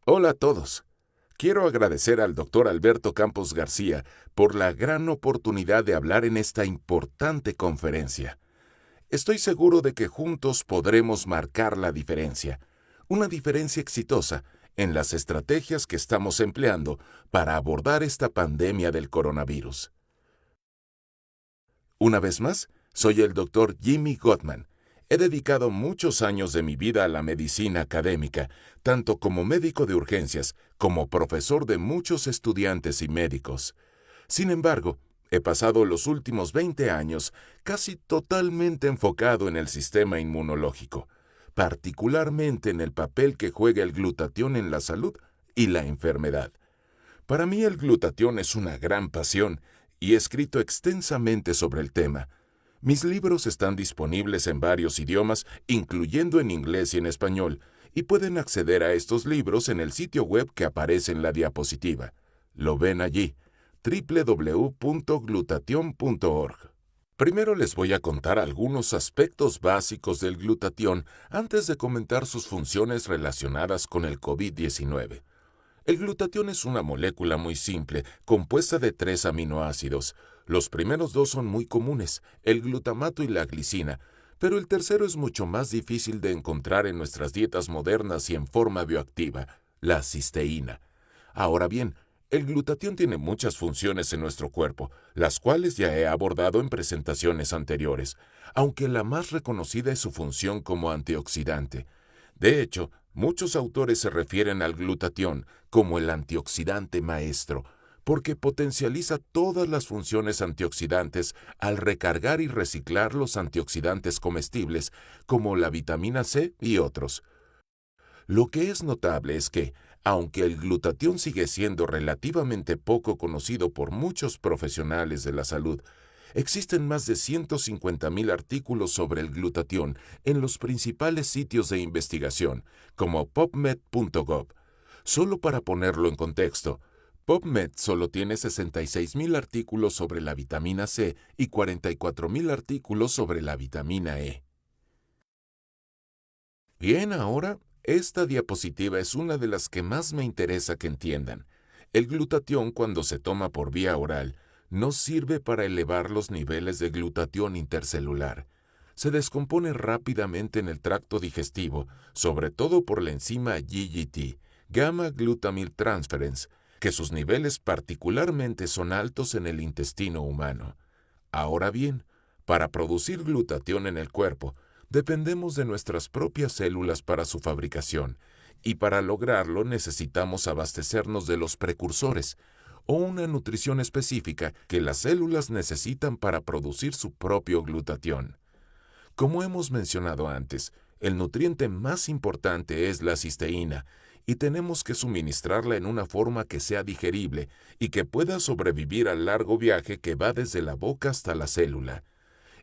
Hola a todos. Quiero agradecer al Dr. Alberto Campos García por la gran oportunidad de hablar en esta importante conferencia. Estoy seguro de que juntos podremos marcar la diferencia, una diferencia exitosa en las estrategias que estamos empleando para abordar esta pandemia del coronavirus. Una vez más, soy el Dr. Jimmy Gottman. He dedicado muchos años de mi vida a la medicina académica, tanto como médico de urgencias como profesor de muchos estudiantes y médicos. Sin embargo, he pasado los últimos 20 años casi totalmente enfocado en el sistema inmunológico, particularmente en el papel que juega el glutatión en la salud y la enfermedad. Para mí el glutatión es una gran pasión y he escrito extensamente sobre el tema. Mis libros están disponibles en varios idiomas, incluyendo en inglés y en español, y pueden acceder a estos libros en el sitio web que aparece en la diapositiva. Lo ven allí, www.glutatión.org. Primero les voy a contar algunos aspectos básicos del glutatión antes de comentar sus funciones relacionadas con el COVID-19. El glutatión es una molécula muy simple, compuesta de 3 aminoácidos. Los primeros 2 son muy comunes, el glutamato y la glicina, pero el tercero es mucho más difícil de encontrar en nuestras dietas modernas y en forma bioactiva, la cisteína. Ahora bien, el glutatión tiene muchas funciones en nuestro cuerpo, las cuales ya he abordado en presentaciones anteriores, aunque la más reconocida es su función como antioxidante. De hecho, muchos autores se refieren al glutatión como el antioxidante maestro, porque potencializa todas las funciones antioxidantes al recargar y reciclar los antioxidantes comestibles como la vitamina C y otros. Lo que es notable es que, aunque el glutatión sigue siendo relativamente poco conocido por muchos profesionales de la salud, existen más de 150,000 artículos sobre el glutatión en los principales sitios de investigación, como PubMed.gov. Solo para ponerlo en contexto, PubMed solo tiene 66,000 artículos sobre la vitamina C y 44,000 artículos sobre la vitamina E. Bien, ahora, esta diapositiva es una de las que más me interesa que entiendan. El glutatión, cuando se toma por vía oral, no sirve para elevar los niveles de glutatión intercelular. Se descompone rápidamente en el tracto digestivo, sobre todo por la enzima GGT, gamma glutamyl transferase, que sus niveles particularmente son altos en el intestino humano. Ahora bien, para producir glutatión en el cuerpo, dependemos de nuestras propias células para su fabricación, y para lograrlo necesitamos abastecernos de los precursores, o una nutrición específica que las células necesitan para producir su propio glutatión. Como hemos mencionado antes, el nutriente más importante es la cisteína, y tenemos que suministrarla en una forma que sea digerible y que pueda sobrevivir al largo viaje que va desde la boca hasta la célula.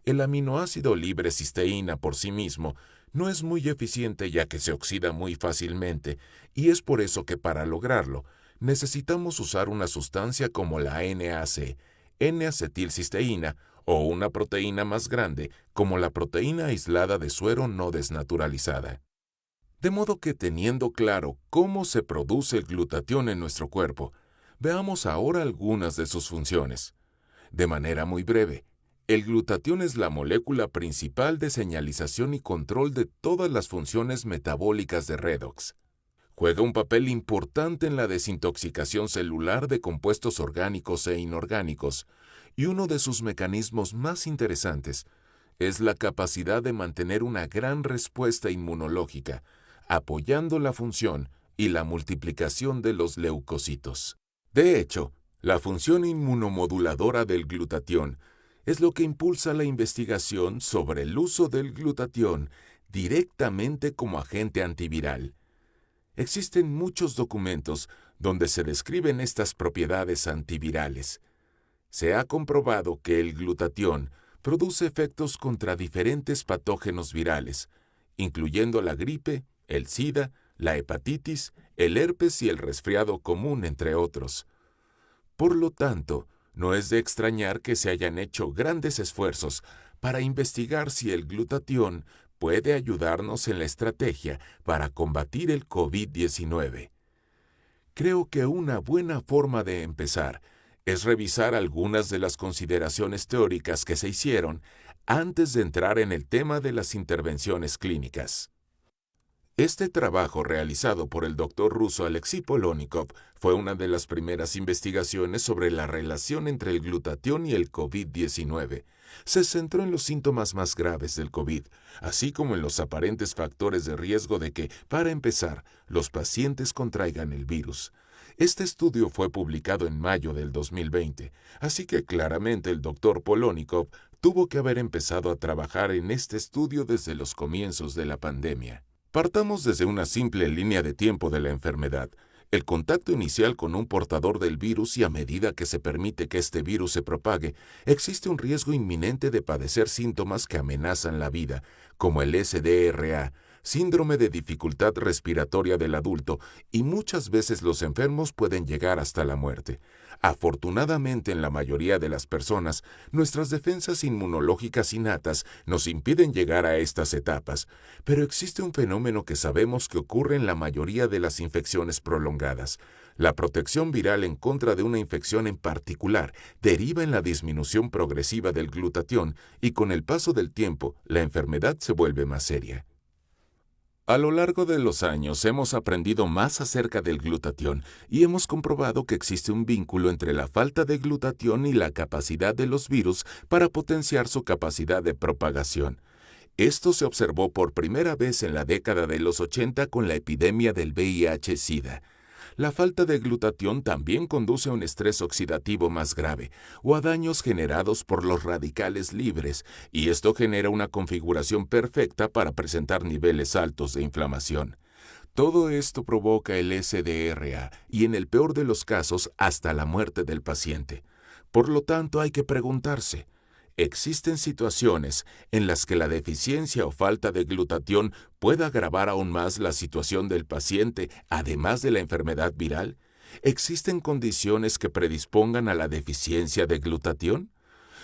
El aminoácido libre cisteína por sí mismo no es muy eficiente ya que se oxida muy fácilmente, y es por eso que para lograrlo necesitamos usar una sustancia como la NAC, N-acetilcisteína, o una proteína más grande como la proteína aislada de suero no desnaturalizada. De modo que teniendo claro cómo se produce el glutatión en nuestro cuerpo, veamos ahora algunas de sus funciones. De manera muy breve, el glutatión es la molécula principal de señalización y control de todas las funciones metabólicas de redox. Juega un papel importante en la desintoxicación celular de compuestos orgánicos e inorgánicos, y uno de sus mecanismos más interesantes es la capacidad de mantener una gran respuesta inmunológica, apoyando la función y la multiplicación de los leucocitos. De hecho, la función inmunomoduladora del glutatión es lo que impulsa la investigación sobre el uso del glutatión directamente como agente antiviral. Existen muchos documentos donde se describen estas propiedades antivirales. Se ha comprobado que el glutatión produce efectos contra diferentes patógenos virales, incluyendo la gripe, el SIDA, la hepatitis, el herpes y el resfriado común, entre otros. Por lo tanto, no es de extrañar que se hayan hecho grandes esfuerzos para investigar si el glutatión puede ayudarnos en la estrategia para combatir el COVID-19. Creo que una buena forma de empezar es revisar algunas de las consideraciones teóricas que se hicieron antes de entrar en el tema de las intervenciones clínicas. Este trabajo realizado por el doctor ruso Alexei Polonikov fue una de las primeras investigaciones sobre la relación entre el glutatión y el COVID-19. Se centró en los síntomas más graves del COVID, así como en los aparentes factores de riesgo de que, para empezar, los pacientes contraigan el virus. Este estudio fue publicado en mayo del 2020, así que claramente el doctor Polonikov tuvo que haber empezado a trabajar en este estudio desde los comienzos de la pandemia. Partamos desde una simple línea de tiempo de la enfermedad, el contacto inicial con un portador del virus, y a medida que se permite que este virus se propague, existe un riesgo inminente de padecer síntomas que amenazan la vida, como el SDRA, síndrome de dificultad respiratoria del adulto, y muchas veces los enfermos pueden llegar hasta la muerte. Afortunadamente, en la mayoría de las personas, nuestras defensas inmunológicas innatas nos impiden llegar a estas etapas, pero existe un fenómeno que sabemos que ocurre en la mayoría de las infecciones prolongadas. La protección viral en contra de una infección en particular deriva en la disminución progresiva del glutatión, y con el paso del tiempo, la enfermedad se vuelve más seria. A lo largo de los años hemos aprendido más acerca del glutatión y hemos comprobado que existe un vínculo entre la falta de glutatión y la capacidad de los virus para potenciar su capacidad de propagación. Esto se observó por primera vez en la década de los 80 con la epidemia del VIH-Sida. La falta de glutatión también conduce a un estrés oxidativo más grave o a daños generados por los radicales libres, y esto genera una configuración perfecta para presentar niveles altos de inflamación. Todo esto provoca el SDRA y, en el peor de los casos, hasta la muerte del paciente. Por lo tanto, hay que preguntarse: ¿existen situaciones en las que la deficiencia o falta de glutatión pueda agravar aún más la situación del paciente, además de la enfermedad viral? ¿Existen condiciones que predispongan a la deficiencia de glutatión?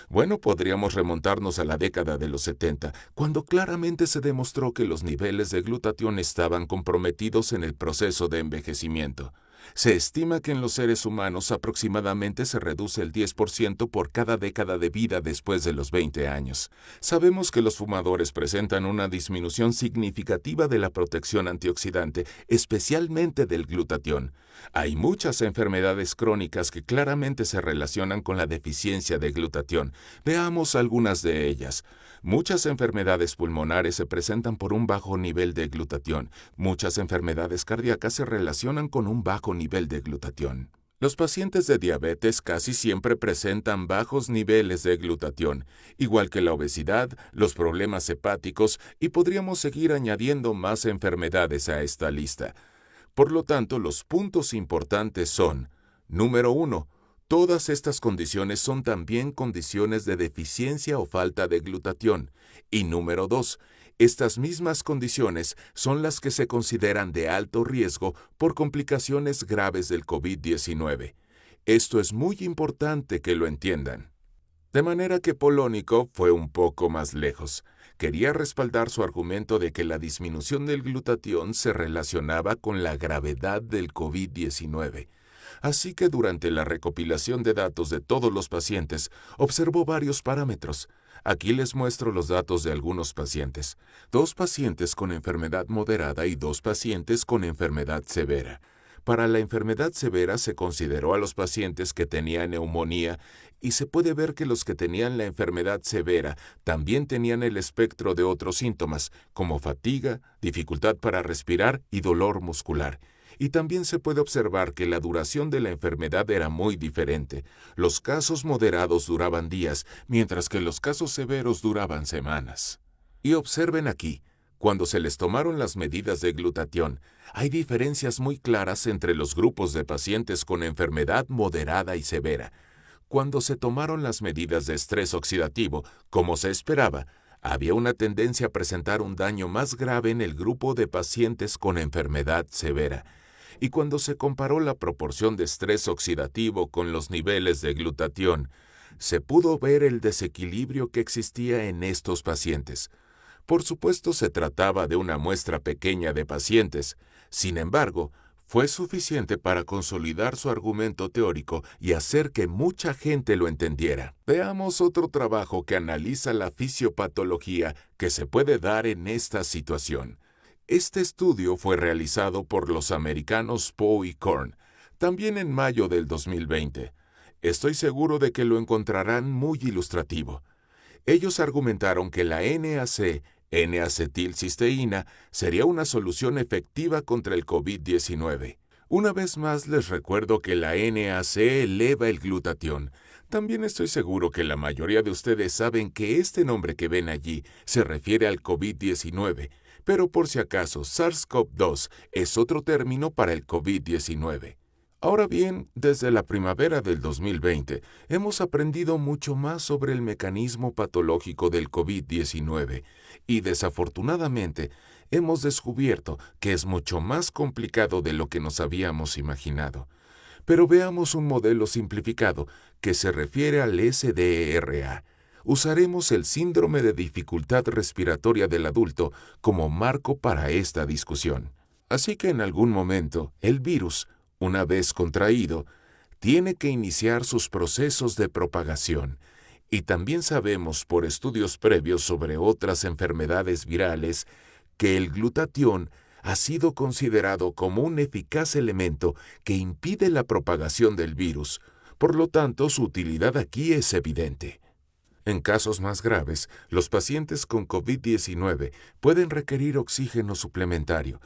Bueno, podríamos remontarnos a la década de los 70, cuando claramente se demostró que los niveles de glutatión estaban comprometidos en el proceso de envejecimiento. Se estima que en los seres humanos aproximadamente se reduce el 10% por cada década de vida después de los 20 años. Sabemos que los fumadores presentan una disminución significativa de la protección antioxidante, especialmente del glutatión. Hay muchas enfermedades crónicas que claramente se relacionan con la deficiencia de glutatión. Veamos algunas de ellas. Muchas enfermedades pulmonares se presentan por un bajo nivel de glutatión. Muchas enfermedades cardíacas se relacionan con un bajo nivel de glutatión. Los pacientes de diabetes casi siempre presentan bajos niveles de glutatión, igual que la obesidad, los problemas hepáticos, y podríamos seguir añadiendo más enfermedades a esta lista. Por lo tanto, los puntos importantes son: número 1. Todas estas condiciones son también condiciones de deficiencia o falta de glutatión. Y número 2. Estas mismas condiciones son las que se consideran de alto riesgo por complicaciones graves del COVID-19. Esto es muy importante que lo entiendan. De manera que Polonikov fue un poco más lejos. Quería respaldar su argumento de que la disminución del glutatión se relacionaba con la gravedad del COVID-19. Así que durante la recopilación de datos de todos los pacientes, observó varios parámetros. Aquí les muestro los datos de algunos pacientes. 2 pacientes con enfermedad moderada y 2 pacientes con enfermedad severa. Para la enfermedad severa se consideró a los pacientes que tenían neumonía, y se puede ver que los que tenían la enfermedad severa también tenían el espectro de otros síntomas, como fatiga, dificultad para respirar y dolor muscular. Y también se puede observar que la duración de la enfermedad era muy diferente. Los casos moderados duraban días, mientras que los casos severos duraban semanas. Y observen aquí, cuando se les tomaron las medidas de glutatión, hay diferencias muy claras entre los grupos de pacientes con enfermedad moderada y severa. Cuando se tomaron las medidas de estrés oxidativo, como se esperaba, había una tendencia a presentar un daño más grave en el grupo de pacientes con enfermedad severa. Y cuando se comparó la proporción de estrés oxidativo con los niveles de glutatión, se pudo ver el desequilibrio que existía en estos pacientes. Por supuesto, se trataba de una muestra pequeña de pacientes. Sin embargo, fue suficiente para consolidar su argumento teórico y hacer que mucha gente lo entendiera. Veamos otro trabajo que analiza la fisiopatología que se puede dar en esta situación. Este estudio fue realizado por los americanos Poe y Korn, también en mayo del 2020. Estoy seguro de que lo encontrarán muy ilustrativo. Ellos argumentaron que la NAC, N-acetilcisteína, sería una solución efectiva contra el COVID-19. Una vez más les recuerdo que la NAC eleva el glutatión. También estoy seguro que la mayoría de ustedes saben que este nombre que ven allí se refiere al COVID-19, pero por si acaso SARS-CoV-2 es otro término para el COVID-19. Ahora bien, desde la primavera del 2020, hemos aprendido mucho más sobre el mecanismo patológico del COVID-19 y desafortunadamente hemos descubierto que es mucho más complicado de lo que nos habíamos imaginado. Pero veamos un modelo simplificado que se refiere al SDRA. Usaremos el síndrome de dificultad respiratoria del adulto como marco para esta discusión. Así que en algún momento, el virus, una vez contraído, tiene que iniciar sus procesos de propagación. Y también sabemos por estudios previos sobre otras enfermedades virales que el glutatión ha sido considerado como un eficaz elemento que impide la propagación del virus. Por lo tanto, su utilidad aquí es evidente. En casos más graves, los pacientes con COVID-19 pueden requerir oxígeno suplementario.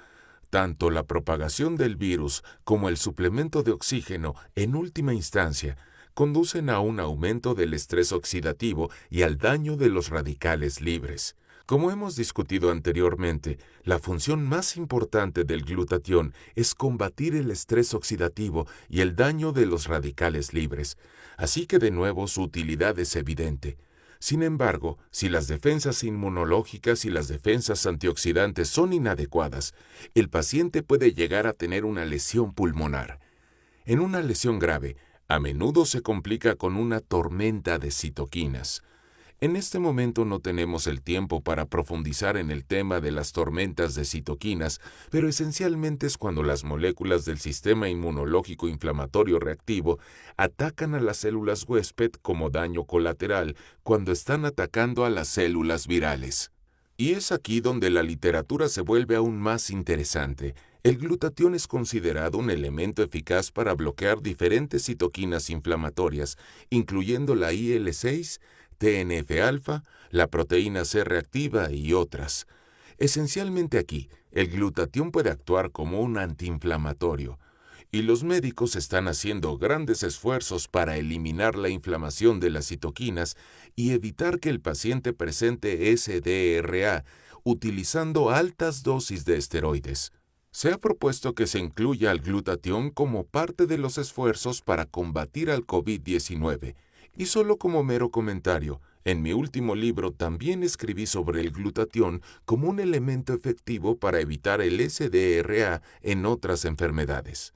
Tanto la propagación del virus como el suplemento de oxígeno, en última instancia, conducen a un aumento del estrés oxidativo y al daño de los radicales libres. Como hemos discutido anteriormente, la función más importante del glutatión es combatir el estrés oxidativo y el daño de los radicales libres, así que de nuevo su utilidad es evidente. Sin embargo, si las defensas inmunológicas y las defensas antioxidantes son inadecuadas, el paciente puede llegar a tener una lesión pulmonar. En una lesión grave, a menudo se complica con una tormenta de citoquinas. En este momento no tenemos el tiempo para profundizar en el tema de las tormentas de citoquinas, pero esencialmente es cuando las moléculas del sistema inmunológico inflamatorio reactivo atacan a las células huésped como daño colateral cuando están atacando a las células virales. Y es aquí donde la literatura se vuelve aún más interesante. El glutatión es considerado un elemento eficaz para bloquear diferentes citoquinas inflamatorias, incluyendo la IL-6, TNF-alfa, la proteína C reactiva y otras. Esencialmente aquí, el glutatión puede actuar como un antiinflamatorio, y los médicos están haciendo grandes esfuerzos para eliminar la inflamación de las citoquinas y evitar que el paciente presente SDRA utilizando altas dosis de esteroides. Se ha propuesto que se incluya al glutatión como parte de los esfuerzos para combatir al COVID-19, y solo como mero comentario, en mi último libro también escribí sobre el glutatión como un elemento efectivo para evitar el SDRA en otras enfermedades.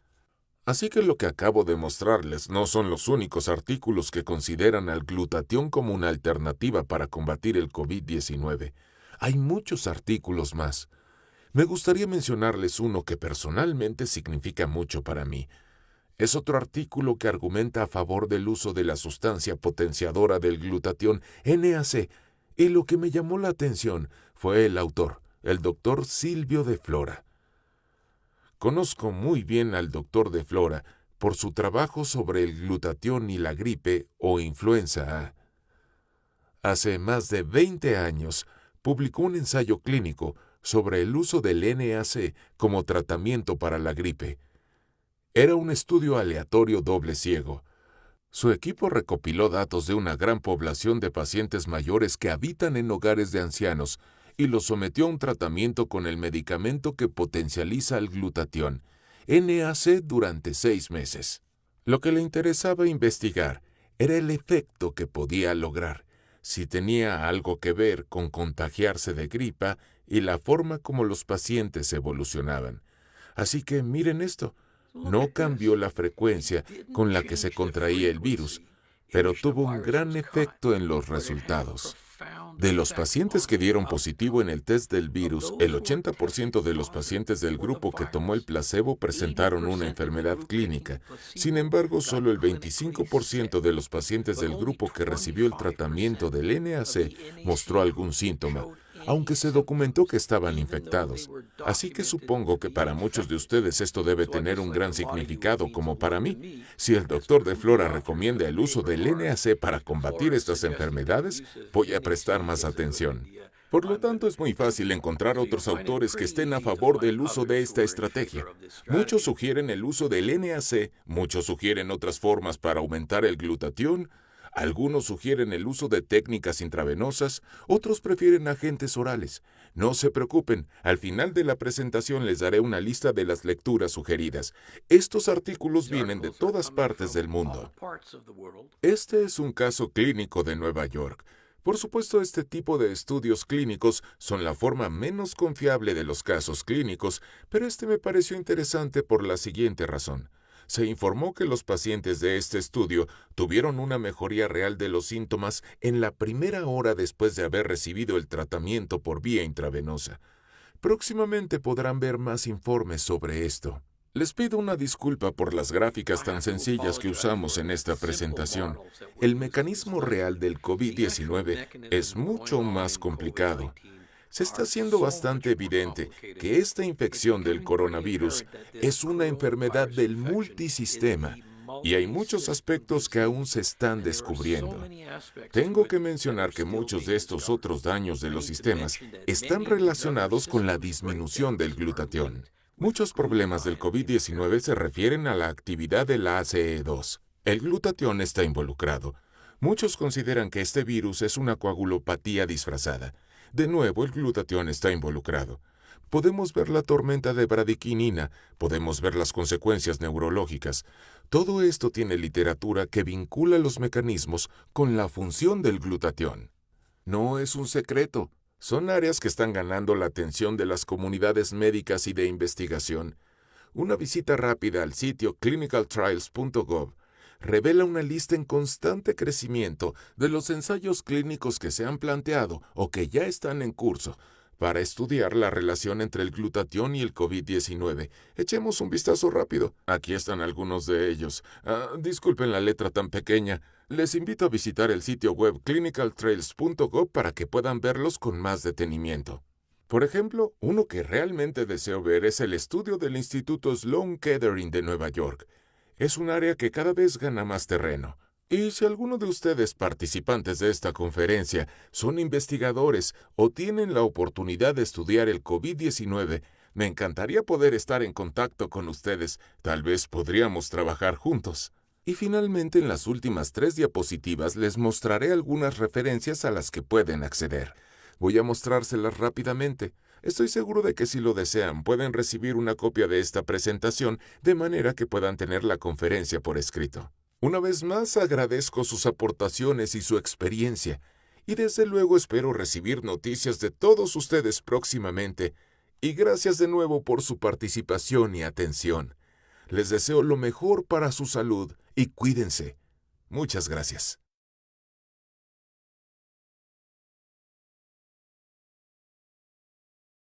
Así que lo que acabo de mostrarles no son los únicos artículos que consideran al glutatión como una alternativa para combatir el COVID-19. Hay muchos artículos más. Me gustaría mencionarles uno que personalmente significa mucho para mí. Es otro artículo que argumenta a favor del uso de la sustancia potenciadora del glutatión NAC, y lo que me llamó la atención fue el autor, el Dr. Silvio de Flora. Conozco muy bien al Dr. de Flora por su trabajo sobre el glutatión y la gripe o influenza A. Hace más de 20 años publicó un ensayo clínico sobre el uso del NAC como tratamiento para la gripe. Era un estudio aleatorio doble ciego. Su equipo recopiló datos de una gran población de pacientes mayores que habitan en hogares de ancianos y los sometió a un tratamiento con el medicamento que potencializa el glutatión, NAC, durante 6 meses. Lo que le interesaba investigar era el efecto que podía lograr, si tenía algo que ver con contagiarse de gripa y la forma como los pacientes evolucionaban. Así que miren esto. No cambió la frecuencia con la que se contraía el virus, pero tuvo un gran efecto en los resultados. De los pacientes que dieron positivo en el test del virus, el 80% de los pacientes del grupo que tomó el placebo presentaron una enfermedad clínica. Sin embargo, solo el 25% de los pacientes del grupo que recibió el tratamiento del NAC mostró algún síntoma, aunque se documentó que estaban infectados. Así que supongo que para muchos de ustedes esto debe tener un gran significado como para mí. Si el doctor de Flora recomienda el uso del NAC para combatir estas enfermedades, voy a prestar más atención. Por lo tanto, es muy fácil encontrar otros autores que estén a favor del uso de esta estrategia. Muchos sugieren el uso del NAC, muchos sugieren otras formas para aumentar el glutatión, algunos sugieren el uso de técnicas intravenosas, otros prefieren agentes orales. No se preocupen, al final de la presentación les daré una lista de las lecturas sugeridas. Estos artículos vienen de todas partes del mundo. Este es un caso clínico de Nueva York. Por supuesto, este tipo de estudios clínicos son la forma menos confiable de los casos clínicos, pero este me pareció interesante por la siguiente razón. Se informó que los pacientes de este estudio tuvieron una mejoría real de los síntomas en la primera hora después de haber recibido el tratamiento por vía intravenosa. Próximamente podrán ver más informes sobre esto. Les pido una disculpa por las gráficas tan sencillas que usamos en esta presentación. El mecanismo real del COVID-19 es mucho más complicado. Se está haciendo bastante evidente que esta infección del coronavirus es una enfermedad del multisistema y hay muchos aspectos que aún se están descubriendo. Tengo que mencionar que muchos de estos otros daños de los sistemas están relacionados con la disminución del glutatión. Muchos problemas del COVID-19 se refieren a la actividad de la ACE2. El glutatión está involucrado. Muchos consideran que este virus es una coagulopatía disfrazada. De nuevo, el glutatión está involucrado. Podemos ver la tormenta de bradiquinina, podemos ver las consecuencias neurológicas. Todo esto tiene literatura que vincula los mecanismos con la función del glutatión. No es un secreto. Son áreas que están ganando la atención de las comunidades médicas y de investigación. Una visita rápida al sitio clinicaltrials.gov revela una lista en constante crecimiento de los ensayos clínicos que se han planteado o que ya están en curso para estudiar la relación entre el glutatión y el COVID-19. Echemos un vistazo rápido. Aquí están algunos de ellos. Disculpen la letra tan pequeña. Les invito a visitar el sitio web clinicaltrials.gov para que puedan verlos con más detenimiento. Por ejemplo, uno que realmente deseo ver es el estudio del Instituto Sloan Kettering de Nueva York. Es un área que cada vez gana más terreno. Y si alguno de ustedes participantes de esta conferencia son investigadores o tienen la oportunidad de estudiar el COVID-19, me encantaría poder estar en contacto con ustedes. Tal vez podríamos trabajar juntos. Y finalmente, en las últimas 3 diapositivas les mostraré algunas referencias a las que pueden acceder. Voy a mostrárselas rápidamente. Estoy seguro de que si lo desean pueden recibir una copia de esta presentación de manera que puedan tener la conferencia por escrito. Una vez más agradezco sus aportaciones y su experiencia, y desde luego espero recibir noticias de todos ustedes próximamente, y gracias de nuevo por su participación y atención. Les deseo lo mejor para su salud y cuídense. Muchas gracias.